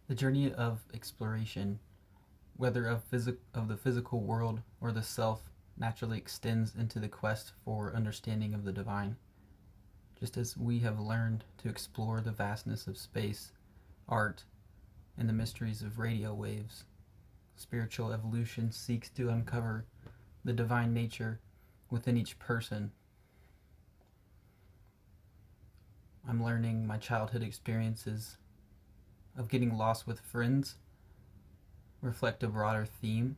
The journey of exploration, whether of the physical world or the self, naturally extends into the quest for understanding of the divine. Just as we have learned to explore the vastness of space, art, and the mysteries of radio waves, spiritual evolution seeks to uncover the divine nature within each person. I'm learning my childhood experiences of getting lost with friends reflect a broader theme.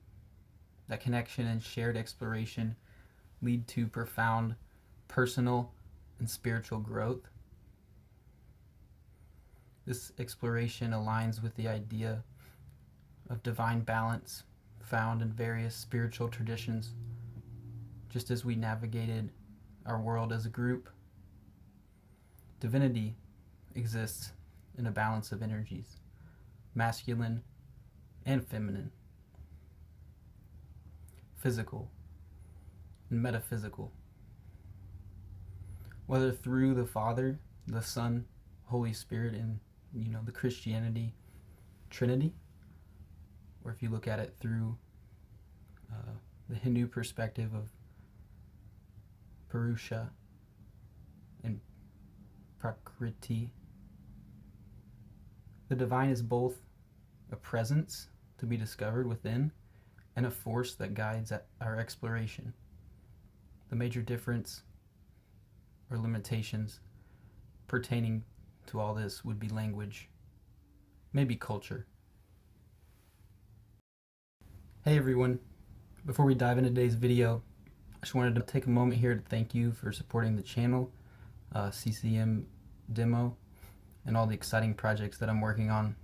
That connection and shared exploration lead to profound personal and spiritual growth. This exploration aligns with the idea of divine balance found in various spiritual traditions, just as we navigated our world as a group. Divinity exists in a balance of energies, masculine and feminine, physical and metaphysical. Whether through the Father, the Son, Holy Spirit, and the Christianity Trinity, or if you look at it through the Hindu perspective of Purusha and Prakriti, the divine is both a presence to be discovered within and a force that guides our exploration. The major difference or limitations pertaining to all this would be language, maybe culture. Hey everyone, before we dive into today's video, I just wanted to take a moment here to thank you for supporting the channel, CCM Demo, and all the exciting projects that I'm working on.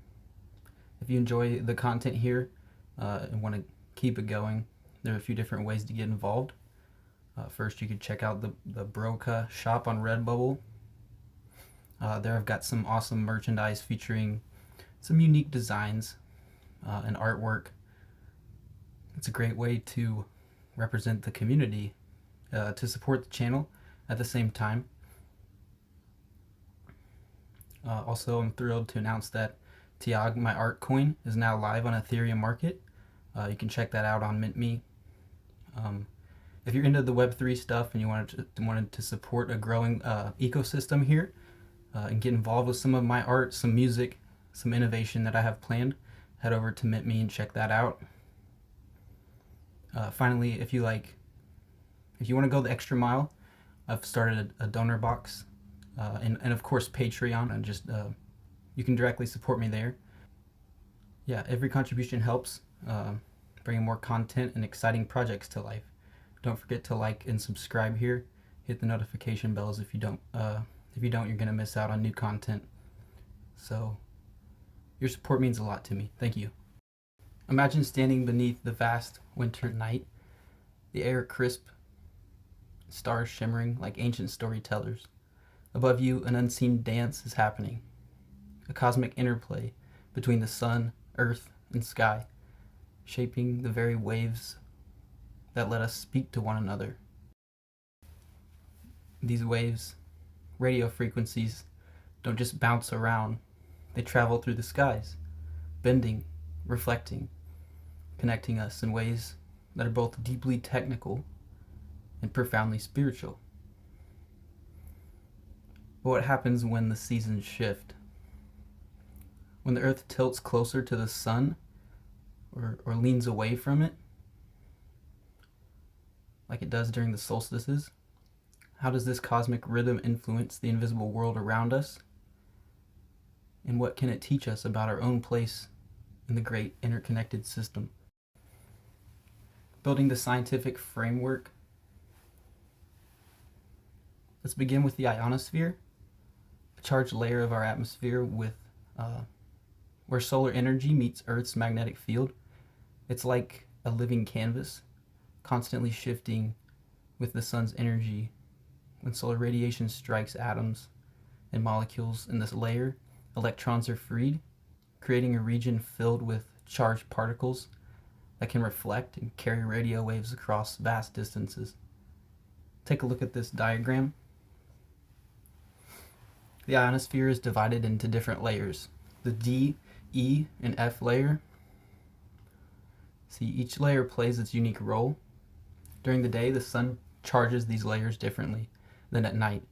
If you enjoy the content here and want to keep it going, there are a few different ways to get involved. First, you could check out the Broca shop on Redbubble. There I've got some awesome merchandise featuring some unique designs and artwork. It's a great way to represent the community, to support the channel at the same time. Also, I'm thrilled to announce that Tiag, my art coin, is now live on Ethereum Market. You can check that out on MintMe. If you're into the Web3 stuff and you wanted to support a growing ecosystem here and get involved with some of my art, some music, some innovation that I have planned, head over to MintMe and check that out. Finally, if you want to go the extra mile, I've started a donor box and of course Patreon, and just you can directly support me there. Yeah, every contribution helps bringing more content and exciting projects to life. Don't forget to like and subscribe here. Hit the notification bells if you don't. You're gonna miss out on new content. So your support means a lot to me. Thank you. Imagine standing beneath the vast winter night, the air crisp, stars shimmering like ancient storytellers. Above you, an unseen dance is happening, a cosmic interplay between the sun, earth, and sky, shaping the very waves that let us speak to one another. These waves, radio frequencies, don't just bounce around, they travel through the skies, bending, reflecting, connecting us in ways that are both deeply technical and profoundly spiritual. But what happens when the seasons shift? When the earth tilts closer to the sun or leans away from it, like it does during the solstices? How does this cosmic rhythm influence the invisible world around us? And what can it teach us about our own place in the great interconnected system? Building the scientific framework, let's begin with the ionosphere, a charged layer of our atmosphere where solar energy meets Earth's magnetic field. It's like a living canvas, constantly shifting with the sun's energy. When solar radiation strikes atoms and molecules in this layer, electrons are freed, creating a region filled with charged particles that can reflect and carry radio waves across vast distances. Take a look at this diagram. The ionosphere is divided into different layers. The D E and F layer. See, each layer plays its unique role. During the day, the sun charges these layers differently than at night.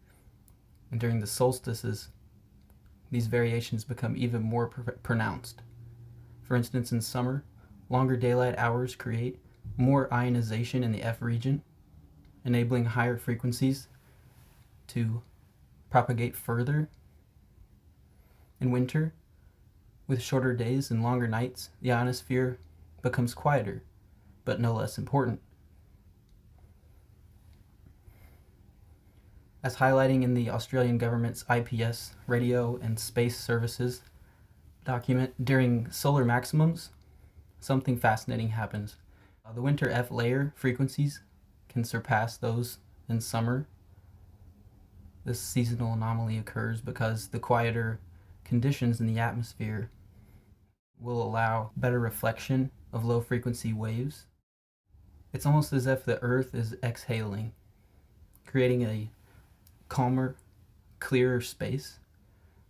And during the solstices, these variations become even more pronounced. For instance, in summer, longer daylight hours create more ionization in the F region, enabling higher frequencies to propagate further. In winter, with shorter days and longer nights, the ionosphere becomes quieter, but no less important. As highlighting in the Australian government's IPS radio and space services document, during solar maximums, something fascinating happens. The winter F layer frequencies can surpass those in summer. This seasonal anomaly occurs because the quieter conditions in the atmosphere will allow better reflection of low frequency waves. It's almost as if the Earth is exhaling, creating a calmer, clearer space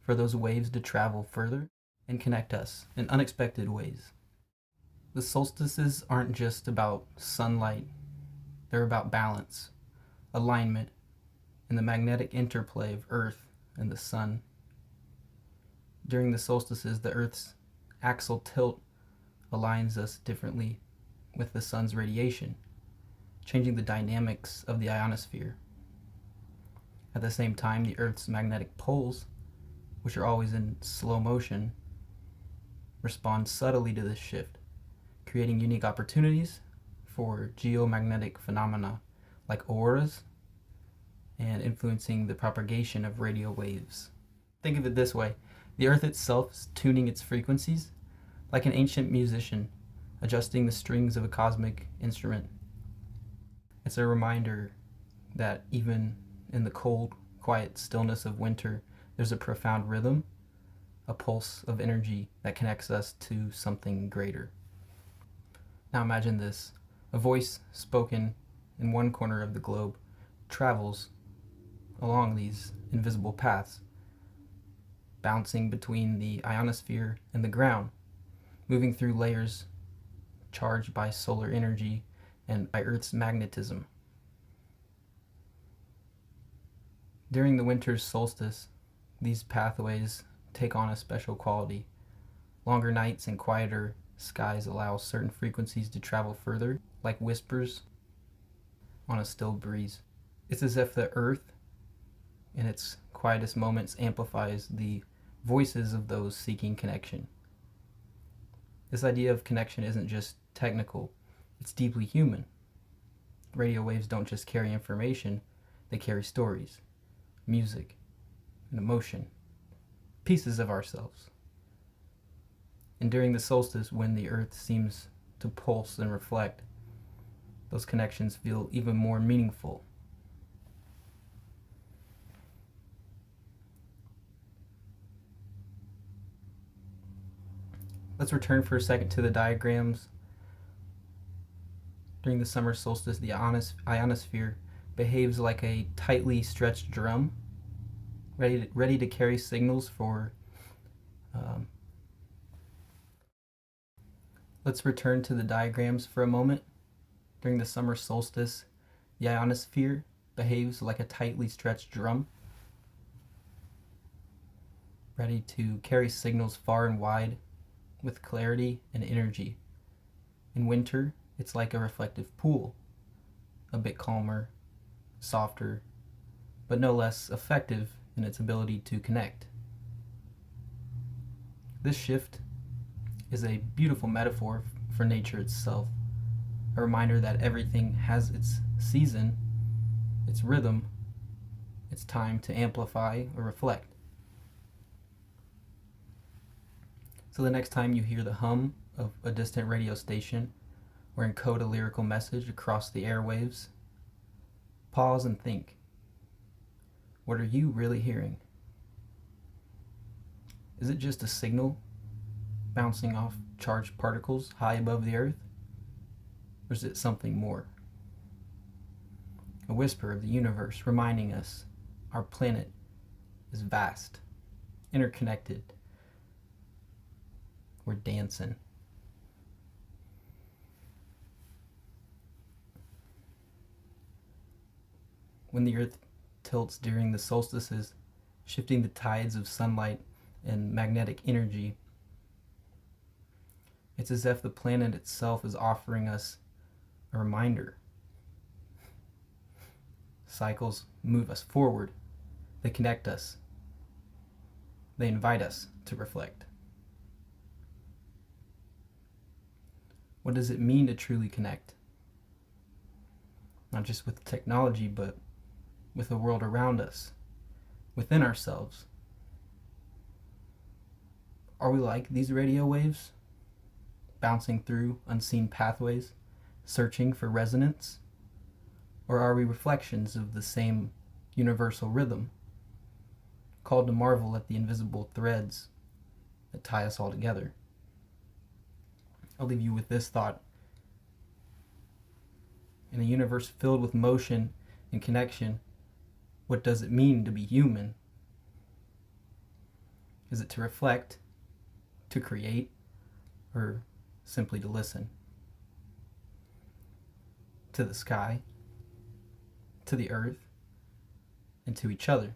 for those waves to travel further and connect us in unexpected ways. The solstices aren't just about sunlight, they're about balance, alignment, and the magnetic interplay of Earth and the sun. During the solstices, the Earth's axial tilt aligns us differently with the sun's radiation, changing the dynamics of the ionosphere. At the same time, the Earth's magnetic poles, which are always in slow motion, respond subtly to this shift, creating unique opportunities for geomagnetic phenomena like auroras and influencing the propagation of radio waves. Think of it this way: the Earth itself is tuning its frequencies like an ancient musician adjusting the strings of a cosmic instrument. It's a reminder that even in the cold, quiet stillness of winter, there's a profound rhythm, a pulse of energy that connects us to something greater. Now imagine this: a voice spoken in one corner of the globe travels along these invisible paths, bouncing between the ionosphere and the ground, moving through layers charged by solar energy and by Earth's magnetism. During the winter's solstice, these pathways take on a special quality. Longer nights and quieter skies allow certain frequencies to travel further, like whispers on a still breeze. It's as if the Earth, in its quietest moments, amplifies the voices of those seeking connection. This idea of connection isn't just technical, it's deeply human. Radio waves don't just carry information, they carry stories, music, and emotion, pieces of ourselves. And during the solstice, when the Earth seems to pulse and reflect, those connections feel even more meaningful. Let's return for a second to the diagrams. During the summer solstice, the ionosphere behaves like a tightly stretched drum, ready to carry signals for... Let's return to the diagrams for a moment. During the summer solstice, the ionosphere behaves like a tightly stretched drum, ready to carry signals far and wide with clarity and energy. In winter, it's like a reflective pool, a bit calmer, softer, but no less effective in its ability to connect. This shift is a beautiful metaphor for nature itself, a reminder that everything has its season, its rhythm, its time to amplify or reflect. So the next time you hear the hum of a distant radio station or encode a lyrical message across the airwaves, pause and think. What are you really hearing? Is it just a signal bouncing off charged particles high above the Earth? Or is it something more? A whisper of the universe reminding us our planet is vast, interconnected, We're dancing. When the Earth tilts during the solstices, shifting the tides of sunlight and magnetic energy, it's as if the planet itself is offering us a reminder. Cycles move us forward. They connect us. They invite us to reflect. What does it mean to truly connect? Not just with technology, but with the world around us, within ourselves. Are we like these radio waves, bouncing through unseen pathways, searching for resonance? Or are we reflections of the same universal rhythm, called to marvel at the invisible threads that tie us all together? I'll leave you with this thought. In a universe filled with motion and connection, what does it mean to be human? Is it to reflect, to create, or simply to listen? To the sky, to the earth, and to each other.